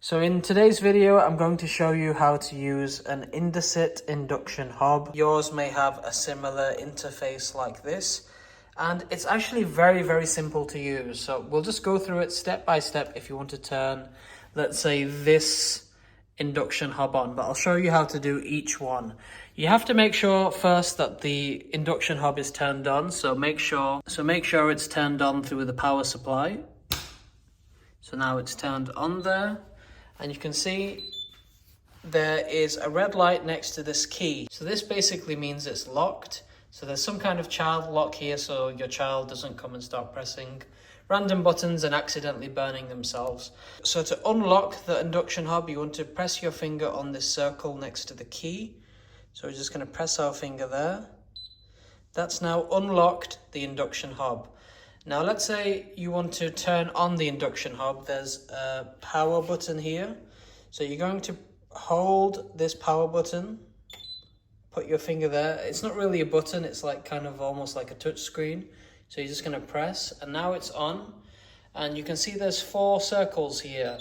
So in today's video, I'm going to show you how to use an Indesit Induction Hob. Yours may have a similar interface like this, and it's actually very simple to use. So we'll just go through it step by step if you want to turn, let's say, this induction hob on, but I'll show you how to do each one. You have to make sure first that the induction hob is turned on, so make sure it's turned on through the power supply. So now it's turned on there. And you can see there is a red light next to this key. So this basically means it's locked. So there's some kind of child lock here so your child doesn't come and start pressing random buttons and accidentally burning themselves. So to unlock the induction hob, you want to press your finger on this circle next to the key. So we're just going to press our finger there. That's now unlocked the induction hob. Now let's say you want to turn on the induction hob. There's a power button here. So you're going to hold this power button, put your finger there. It's not really a button, it's like kind of almost like a touch screen. So you're just going to press, and now it's on. And you can see there's 4 circles here.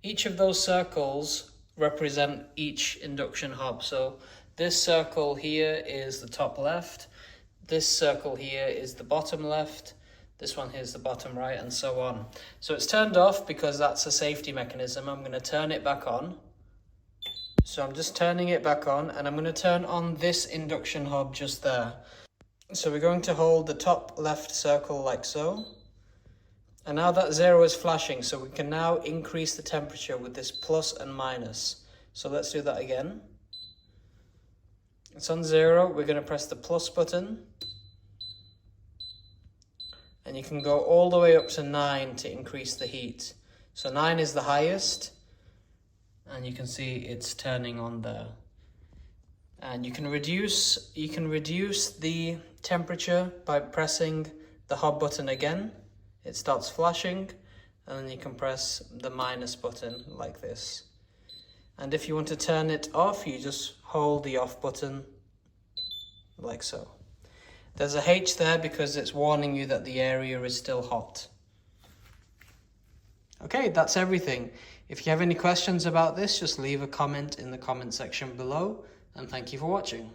Each of those circles represent each induction hob. So this circle here is the top left. This circle here is the bottom left. This one here is the bottom right, and so on. So it's turned off because that's a safety mechanism. I'm going to turn it back on. So I'm just turning it back on, and I'm going to turn on this induction hob just there. So we're going to hold the top left circle like so. And now that 0 is flashing, so we can now increase the temperature with this plus and minus. So let's do that again. It's on 0, we're going to press the plus button. And you can go all the way up to 9 to increase the heat. So 9 is the highest, and you can see it's turning on there. And you can reduce the temperature by pressing the hob button again. It starts flashing, and then you can press the minus button like this. And if you want to turn it off, you just hold the off button like so. There's a H there because it's warning you that the area is still hot. Okay, that's everything. If you have any questions about this, just leave a comment in the comment section below, and thank you for watching.